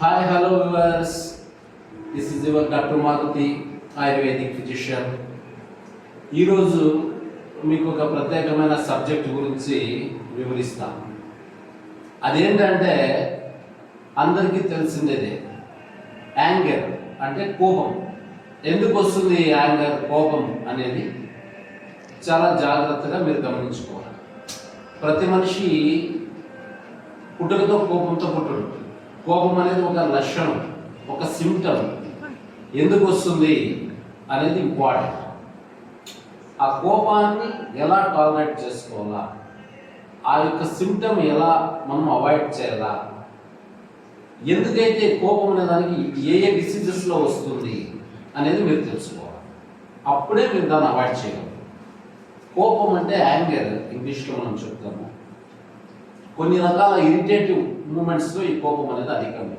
Hi, hello viewers. This is your Dr. Maruti, ayurvedic physician. ఈరోజు మీకు ఒక ప్రత్యేకమైన సబ్జెక్ట్ గురించి వివరిస్తాను. అదేంటంటే అందరికీ తెలిసిందేదే, యాంగర్ అంటే కోపం. ఎందుకు వస్తుంది యాంగర్, కోపం అనేది చాలా జాగ్రత్తగా మీరు గమనించుకోవాలి. ప్రతి మనిషి పుట్టుకతో కోపంతో పుట్టడు. కోపం అనేది ఒక లక్షణం, ఒక సిమ్టమ్. ఎందుకు వస్తుంది అనేది ఇంపార్టెంట్. ఆ కోపాన్ని ఎలా టాలరేట్ చేసుకోవాలా, ఆ యొక్క సిమ్టమ్ ఎలా మనం అవాయిడ్ చేయాలా, ఎందుకైతే కోపం అనే దానికి ఏ డిసీజెస్లో వస్తుంది అనేది మీరు తెలుసుకోవాలి. అప్పుడే మీరు దాన్ని అవాయిడ్ చేయగలరు. కోపం అంటే యాంగర్, ఇంగ్లీష్లో మనం చెప్తాము. కొన్ని రకాల ఇరిటేటివ్ మూమెంట్స్లో ఈ కోపం అనేది అధికంగా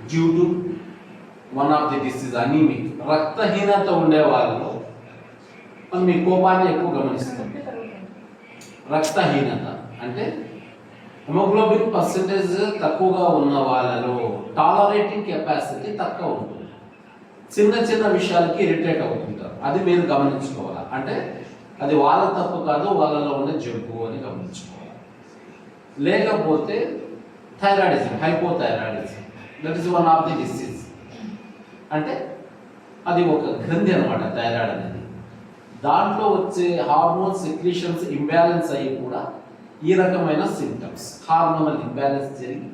due to one of the disease anaemic, రక్తహీనత ఉండే వాళ్ళలో మనం ఈ కోపాన్ని ఎక్కువ గమనిస్తాం. రక్తహీనత అంటే హిమోగ్లోబిన్ పర్సెంటేజ్ తక్కువగా ఉన్న వాళ్ళలో టాలరేటింగ్ కెపాసిటీ తక్కువ ఉంటుంది. చిన్న చిన్న విషయాలకి ఇరిటేట్ అవుతుంటారు. అది మీరు గమనించుకోవాలి. అంటే అది వాళ్ళ తప్పు కాదు, వాళ్ళలో ఉన్న జబ్బు అని గమనించుకోవాలి. లేకపోతే thyroidism, hypothyroidism, that is one of the disease. అంటే అది ఒక గ్రంథి అనమాట థైరాయిడ్ అనేది. దాంట్లో వచ్చే హార్మోన్ సెక్రీషన్స్ ఇంబ్యాలెన్స్ అయ్యి కూడా ఈ రకమైన సింటమ్స్, హార్మోనల్ ఇంబ్యాలెన్స్ జరిగి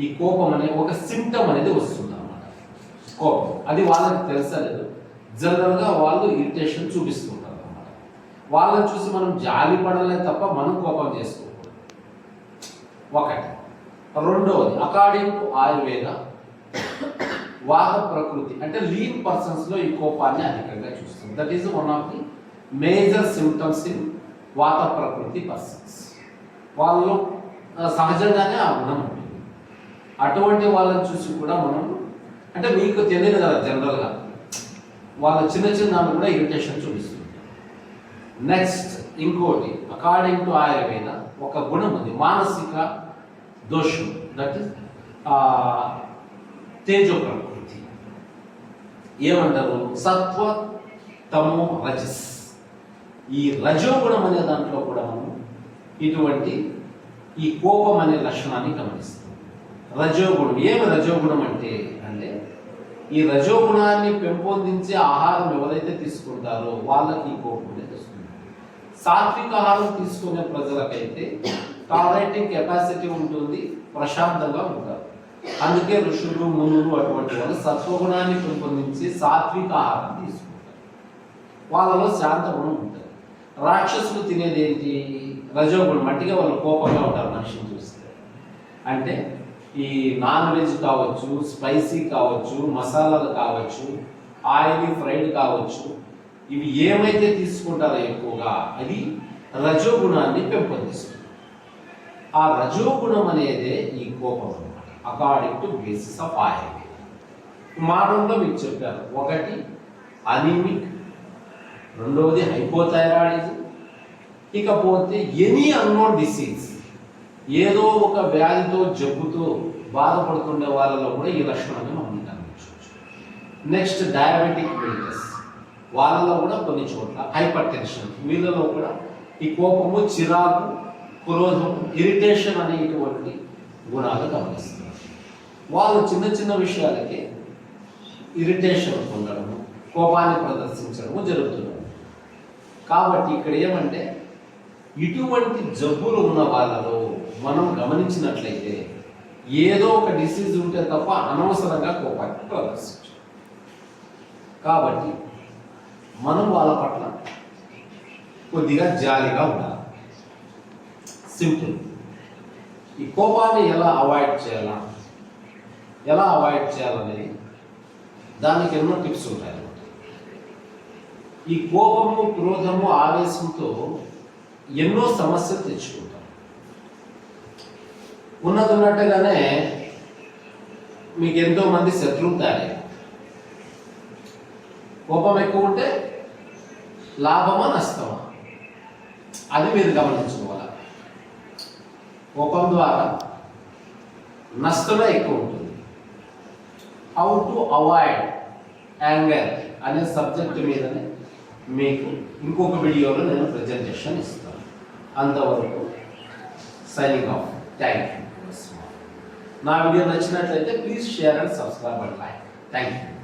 ఈ కోపం అనే ఒక సింటమ్ అనేది వస్తుంది అన్నమాట. కోపం అది వాళ్ళకి తెలుసలేదు. జనరల్గా వాళ్ళు ఇరిటేషన్ చూపిస్తుంటారు అన్నమాట. వాళ్ళని చూసి మనం జాలి పడలే తప్ప మనం కోపం చేసుకోకూడదు. ఒకటి. రెండవది, అకార్డింగ్ టు ఆయుర్వేద, వాత ప్రకృతి అంటే లీన్ పర్సన్స్లో ఈ కోపాన్ని అధికంగా చూస్తుంది. That is one of the major symptoms in వాత ప్రకృతి పర్సన్స్. వాళ్ళు సహజంగానే ఆ గుణం ఉంటుంది. అటువంటి వాళ్ళని చూసి కూడా మనం, అంటే మీకు తెలియదు కదా, జనరల్గా వాళ్ళ చిన్న చిన్న దాన్ని కూడా ఇరిటేషన్ చూపిస్తుంది. నెక్స్ట్ ఇంకోటి, అకార్డింగ్ టు ఆయుర్వేద ఒక గుణం ఉంది, మానసిక దోషం. దట్ ఈస్ తేజో ప్రకృతి. ఏమంటారు? సత్వ, తమో, రజస్. ఈ రజోగుణం అనే దాంట్లో కూడా మనం ఇటువంటి ఈ కోపం అనే లక్షణాన్ని గమనిస్తాం. రజోగుణం. ఏమి రజోగుణం అంటే ఈ రజోగుణాన్ని పెంపొందించే ఆహారం ఎవరైతే తీసుకుంటారో వాళ్ళకి ఈ కోపం అనేది వస్తుంది. సాత్విక ఆహారం తీసుకునే ప్రజలకైతే టాలరేటింగ్ కెపాసిటీ ఉంటుంది, ప్రశాంతంగా ఉంటారు. అందుకే ఋషులు, మునులు అటువంటి వాళ్ళు సత్వగుణాన్ని పెంపొందించి సాత్విక ఆహారం తీసుకుంటారు. వాళ్ళలో శాంత గుణం ఉంటుంది. రాక్షసులు తినేది ఏంటి? రజోగుణం. మట్టిగా వాళ్ళు కోపంగా ఉంటారు మనిషిని చూస్తే. అంటే ఈ నాన్ వెజ్ కావచ్చు, స్పైసీ కావచ్చు, మసాలాలు కావచ్చు, ఆయిలీ ఫ్రైడ్ కావచ్చు, ఇవి ఏమైతే తీసుకుంటారో ఎక్కువగా అది రజోగుణాన్ని పెంపొందిస్తుంది. ఆ రజోగుణం అనేదే ఈ కోపం అన్నమాట, according to basis of Ayurveda. మానవుల్లో మీకు చెప్పారు, ఒకటి అనీమిక్, రెండవది హైపోథైరాయిడిజం, ఇకపోతే ఎనీ అన్నోన్ డిసీజ్, ఏదో ఒక వ్యాధితో జబ్బుతో బాధపడుతుండే వాళ్ళలో కూడా ఈ లక్షణాన్ని మనం గమనించవచ్చు. నెక్స్ట్ డయాబెటిక్ మెలిటస్, వాళ్ళలో కూడా కొన్ని చోట్ల హైపర్ టెన్షన్, వీళ్ళలో కూడా ఈ కోపము, చిరాకు, క్రోధం, ఇరిటేషన్ అనేటువంటి గుణాలు గమనిస్తున్నారు. వాళ్ళు చిన్న చిన్న విషయాలకి ఇరిటేషన్ పొందడము, కోపాన్ని ప్రదర్శించడము జరుగుతుంది. కాబట్టి ఇక్కడ ఏమంటే ఇటువంటి జబ్బులు ఉన్న వాళ్ళలో మనం గమనించినట్లయితే ఏదో ఒక డిసీజ్ ఉంటే తప్ప అనవసరంగా కోపాన్ని ప్రదర్శించు. కాబట్టి మనం వాళ్ళ పట్ల కొద్దిగా జాలిగా ఉండాలి. సింపుల్. ఈ కోపాన్ని ఎలా అవాయిడ్ చేయాలనేది దానికి ఎన్నో టిప్స్ ఉంటాయి. ఈ కోపము, క్రోధము, ఆవేశంతో ఎన్నో సమస్యలు తెచ్చుకుంటాం. ఉన్నట్టుగానే మీకు ఎంతో మంది శత్రువులు తయారయ్యారు. కోపం ఎక్కువ ఉంటే లాభమా నష్టమా అది మీరు గమనించుకోవాలి. కోపం ద్వారా నష్టమే ఎక్కువ ఉంటుంది. హౌ టు అవాయిడ్ యాంగర్ అనే సబ్జెక్ట్ మీదనే మీకు ఇంకొక వీడియోలో నేను ప్రజెంటేషన్ ఇస్తాను. అంతవరకు సైనింగ్ ఆఫ్. Thank you. నా వీడియో నచ్చినట్లయితే please share and subscribe and like. Thank you.